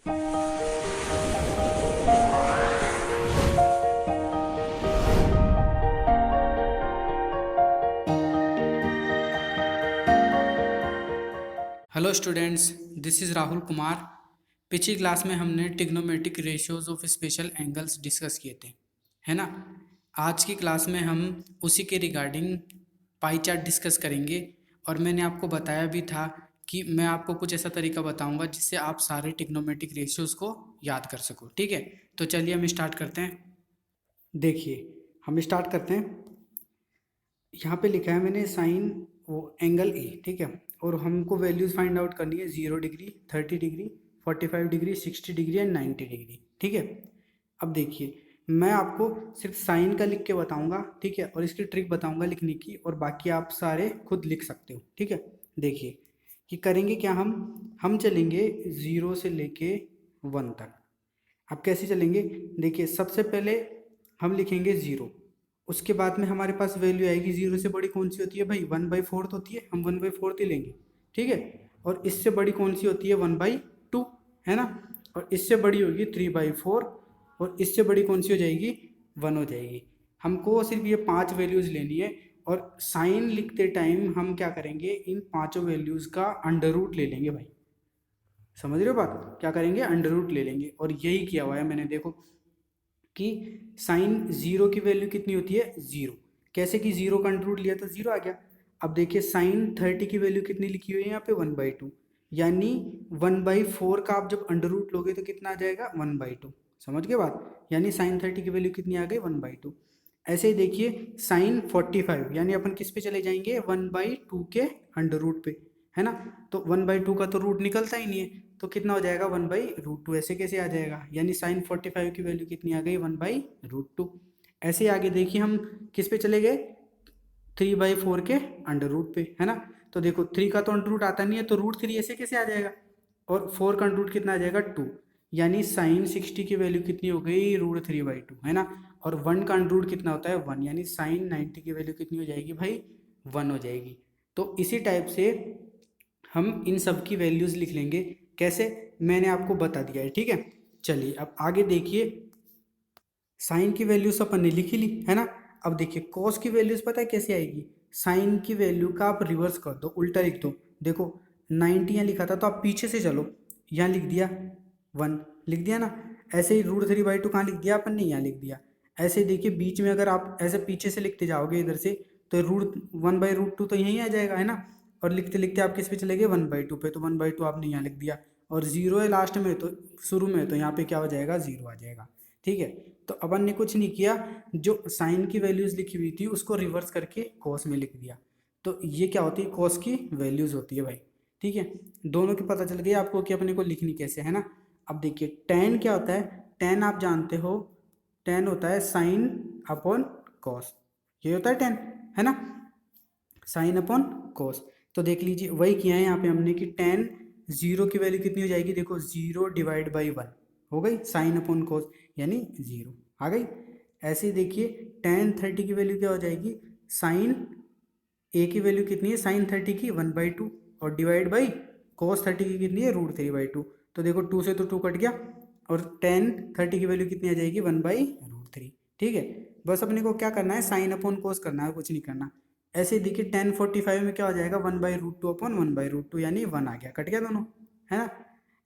Hello students, this is Rahul Kumar. पिछली class में हमने trigonometric ratios of special angles discuss किए थे, है ना। आज की क्लास में हम उसी के रिगार्डिंग पाई चार्ट डिस्कस करेंगे। और मैंने आपको बताया भी था कि मैं आपको कुछ ऐसा तरीका बताऊंगा जिससे आप सारे ट्रिग्नोमेट्रिक रेशियोज को याद कर सको। ठीक है, तो चलिए हम स्टार्ट करते हैं। देखिए, हम स्टार्ट करते हैं। यहाँ पे लिखा है मैंने साइन वो एंगल ए, ठीक है। और हमको वैल्यूज़ फाइंड आउट करनी है 0 degree, 30 degree, 45 degree, 60 degree and 90 degree, ठीक है। अब देखिए, मैं आपको सिर्फ साइन का लिख के बताऊंगा, ठीक है, और इसकी ट्रिक बताऊंगा लिखने की, और बाकी आप सारे खुद लिख सकते हो, ठीक है। देखिए कि करेंगे क्या, हम चलेंगे 0 से लेके 1 तक। अब कैसे चलेंगे, देखिए सबसे पहले हम लिखेंगे 0। उसके बाद में हमारे पास वैल्यू आएगी 0 से बड़ी कौन सी होती है भाई, 1/4 होती है, हम 1/4 ही लेंगे, ठीक है। और इससे बड़ी कौन सी होती है, 1/2, है ना। और इससे बड़ी होगी 3/4, और इससे बड़ी कौन सी हो जाएगी, 1 हो जाएगी। हमको सिर्फ ये 5 वैल्यूज़ लेनी है, और साइन लिखते टाइम हम क्या करेंगे, इन पाँचों वैल्यूज़ का अंडर रूट ले लेंगे भाई। समझ रहे हो बात, क्या करेंगे, अंडर रूट ले लेंगे। और यही किया हुआ है मैंने, देखो कि साइन 0 की वैल्यू कितनी होती है, 0। कैसे कि 0 का अंडर रूट लिया तो 0 आ गया। अब देखिए साइन 30 की वैल्यू कितनी लिखी हुई है यहाँ पे, 1/2, यानी 1/4 का आप जब अंडर रूट लोगे तो कितना आ जाएगा, 1/2। समझ गए बात, यानी साइन 30 की वैल्यू कितनी आ गई, 1/2। ऐसे ही देखिए साइन 45, यानी अपन किस पे चले जाएंगे, 1/2 के अंडर रूट पे, है ना। तो 1/2 का तो रूट निकलता ही नहीं है, तो कितना हो जाएगा, 1/√2। ऐसे कैसे आ जाएगा, यानी साइन 45 की वैल्यू कितनी आ गई, 1/√2। ऐसे आगे देखिए हम किस पे चले गए, 3/4 के अंडर रूट पे, है ना। तो देखो 3 का तो अंडर रूट आता नहीं है, तो √3 ऐसे कैसे आ जाएगा, और 4 का अंडर रूट कितना आ जाएगा, 2। यानी साइन 60 की वैल्यू कितनी हो गई, √3/2, है ना। और 1 का अंडर रूट कितना होता है, 1, यानी साइन 90 की वैल्यू कितनी हो जाएगी भाई, 1 हो जाएगी। तो इसी टाइप से हम इन सब की वैल्यूज़ लिख लेंगे। कैसे, मैंने आपको बता दिया है, ठीक है। चलिए अब आगे देखिए, साइन की वैल्यूज अपन ने लिखी ली, है ना। अब देखिए कॉस की वैल्यूज पता है कैसे आएगी, साइन की वैल्यू का आप रिवर्स कर दो, उल्टा लिख दो। देखो 90 यहाँ लिखा था तो आप पीछे से चलो, यहाँ लिख दिया 1, लिख दिया ना। ऐसे ही √3/2 कहाँ लिख दिया अपन ने, यहाँ लिख दिया। ऐसे ही देखिए बीच में अगर आप ऐसे पीछे से लिखते जाओगे इधर से, तो √1/√2 तो यहीं आ जाएगा, है ना। और लिखते लिखते आप किस पे चले गए, 1/2 पे, तो 1/2 आपने यहाँ लिख दिया। और 0 है लास्ट में, तो शुरू में, तो यहाँ पे क्या हो जाएगा, 0 आ जाएगा, ठीक है। तो अपन ने कुछ नहीं किया, जो साइन की वैल्यूज लिखी हुई थी उसको रिवर्स करके कॉस में लिख दिया। तो ये क्या होती है, कॉस की वैल्यूज होती है भाई, ठीक है। दोनों की पता चल गई आपको कि अपने को लिखनी कैसे, है ना। अब देखिए टेन क्या होता है, टेन आप जानते हो, टेन होता है साइन अपॉन कॉस, ये होता है टेन, है ना, साइन अपॉन कॉस। तो देख लीजिए वही किया है यहाँ पे हमने कि टेन 0 की वैल्यू कितनी हो जाएगी, देखो 0/1 हो गई, साइन अपॉन कॉस यानी 0 आ गई। ऐसे ही देखिए टेन 30 की वैल्यू क्या हो जाएगी, साइन ए की वैल्यू कितनी है, साइन 30 की 1/2, और डिवाइड बाई कॉस 30 की कितनी है, √3/2। तो देखो 2 से तो 2 कट गया, और टेन 30 की वैल्यू कितनी आ जाएगी, 1/√3, ठीक है। बस अपने को क्या करना है, साइन अपॉन कॉस करना है, कुछ नहीं करना। ऐसे ही देखिए 1045 में क्या हो जाएगा, 1/√2 अपॉन 1/√2, यानी 1 आ गया, कट गया दोनों, है ना।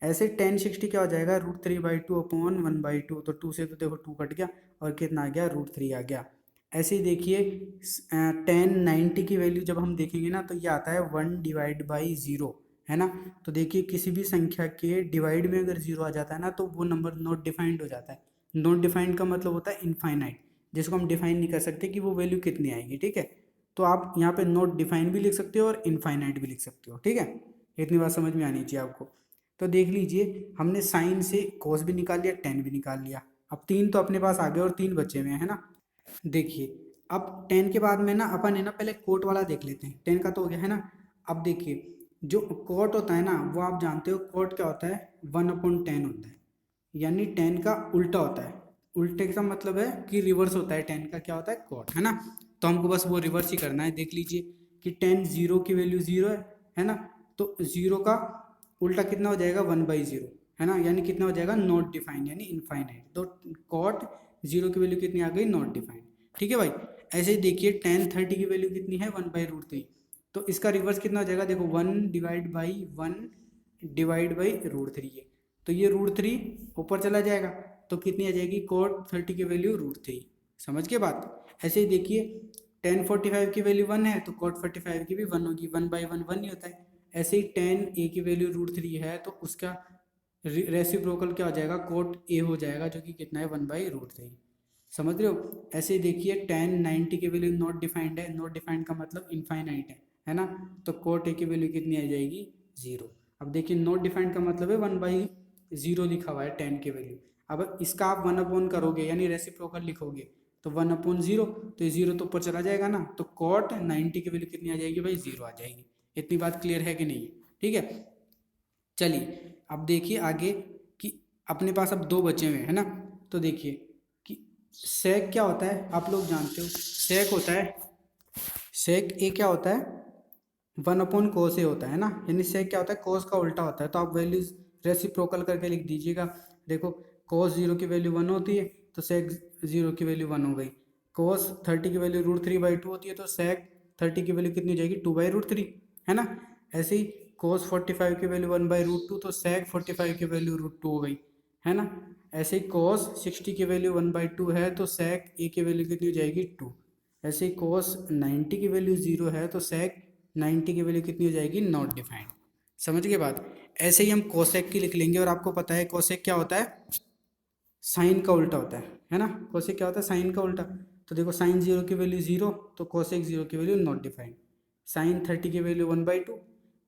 ऐसे 1060 क्या हो जाएगा, √3/2 अपॉन 1/2, तो 2 से तो देखो 2 कट गया, और कितना आ गया, √3 आ गया। ऐसे ही देखिए 1090 की वैल्यू जब हम देखेंगे ना, तो ये आता है 1/0, है ना। तो देखिए किसी भी संख्या के डिवाइड में अगर 0 आ जाता है ना, तो वो नंबर नॉट डिफाइंड हो जाता है। नॉट डिफाइंड का मतलब होता है इनफाइनाइट, जिसको हम डिफाइन नहीं कर सकते कि वो वैल्यू कितनी आएगी, ठीक है। तो आप यहाँ पे नॉट डिफाइन भी लिख सकते हो और इनफाइनाइट भी लिख सकते हो, ठीक है। इतनी बात समझ में आनी चाहिए आपको। तो देख लीजिए हमने साइन से कॉस भी निकाल लिया, टेन भी निकाल लिया। अब 3 तो अपने पास आ गए और 3 बचे हुए हैं, है ना। देखिए अब 10 के बाद में ना अपन है ना पहले कोट वाला देख लेते हैं, 10 का तो हो गया, है ना। अब देखिए जो कोट होता है ना, वो आप जानते हो कोट क्या होता है, 1/10 होता है, यानी 10 का उल्टा होता है। उल्टे का मतलब है कि रिवर्स होता है, 10 का क्या होता है, कोट, है ना। तो हमको बस वो रिवर्स ही करना है। देख लीजिए कि 10 0 की वैल्यू 0 है ना। तो 0 का उल्टा कितना हो जाएगा, 1/0, है ना, यानी कितना हो जाएगा, नॉट डिफाइंड यानी इनफाइनाइट। तो कॉट 0 की वैल्यू कितनी आ गई, नॉट डिफाइंड। ठीक है भाई। ऐसे ही देखिए tan 30 की वैल्यू कितनी है, 1/√3। तो इसका रिवर्स कितना हो जाएगा, देखो 1/√3 है, तो ये √3 ऊपर चला जाएगा, तो कितनी आ जाएगी, cot 30 की वैल्यू √3। समझ के बात। ऐसे ही देखिए tan 45 की वैल्यू 1 है, तो cot 45 की भी 1 होगी, 1/1 1 ही होता है। ऐसे ही tan a की वैल्यू √3 है, तो उसका रेसिप्रोकल क्या हो जाएगा, cot a हो जाएगा, जो कि कितना है, 1/√3। समझ रहे हो। ऐसे ही देखिए tan 90 की वैल्यू नॉट डिफाइंड है, नॉट डिफाइंड का मतलब इनफाइनाइट है ना, तो cot a की वैल्यू कितनी आ जाएगी, 0। अब देखिए नॉट डिफाइंड का मतलब है 1/0 लिखा हुआ है tan की वैल्यू। अब इसका आप 1 करोगे यानी रेसिप्रोकल लिखोगे, तो 1/0, तो ये 0 तो ऊपर चला जाएगा ना, तो cot 90 की वैल्यू कितनी आ जाएगी भाई, 0 आ जाएगी। इतनी बात क्लियर है कि नहीं, ठीक है। चलिए अब देखिए आगे कि अपने पास अब 2 बचे हुए हैं, है ना। तो देखिए कि सेक क्या होता है, आप लोग जानते हो, सेक होता है, सेक ए क्या होता है, 1/cos ए होता है ना, यानी सेक क्या होता है, cos का उल्टा होता है। तो आप वैल्यूज रेसिप्रोकल करके लिख दीजिएगा। देखो cos 0 की वैल्यू 1 होती है, तो सेक 0 की वैल्यू 1 हो गई। cos 30 की वैल्यू √3/2 होती है, तो सेक 30 की वैल्यू कितनी हो जाएगी, 2/√3, है ना। ऐसे ही cos 45 की वैल्यू 1/√2, तो सेक 45 की वैल्यू √2 हो गई, है ना। ऐसे ही cos 60 की वैल्यू 1/2 है, तो सेक ए की वैल्यू कितनी हो जाएगी, 2। ऐसे ही cos 90 की वैल्यू 0 है, तो सेक 90 की वैल्यू कितनी हो जाएगी, नॉट डिफाइंड। समझ के बाद। ऐसे ही हम कोसेक की लिख लेंगे, और आपको पता है कोसेक क्या होता है, साइन का उल्टा होता है ना। कोसेक क्या होता है, साइन का उल्टा। तो देखो साइन 0 की वैल्यू 0, तो कोसेक 0 की वैल्यू नॉट डिफाइंड। साइन 30 की वैल्यू 1/2,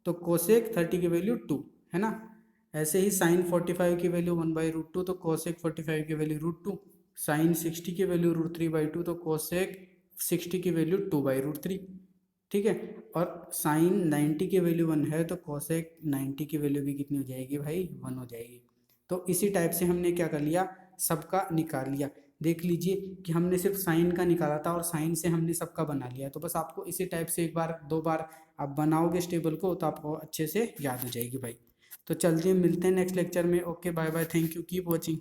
तो कोसेक 30 की वैल्यू 2, है ना। ऐसे ही साइन 45 की वैल्यू 1/√2, तो कोसेक 45 की वैल्यू √2। साइन 60 की वैल्यू √3/2, तो कोसेक 60 की वैल्यू 2/√3। ठीक है। और साइन 90 की वैल्यू 1 है, तो कोसेक 90 की वैल्यू भी कितनी हो जाएगी भाई, 1 हो जाएगी। तो इसी टाइप से हमने क्या कर लिया, सबका निकाल लिया। देख लीजिए कि हमने सिर्फ साइन का निकाला था, और साइन से हमने सबका बना लिया। तो बस आपको इसी टाइप से 1 बार 2 बार आप बनाओगे इस टेबल को, तो आपको अच्छे से याद हो जाएगी भाई। तो चलते हैं, मिलते हैं नेक्स्ट लेक्चर में। Okay, bye bye, thank you, keep watching.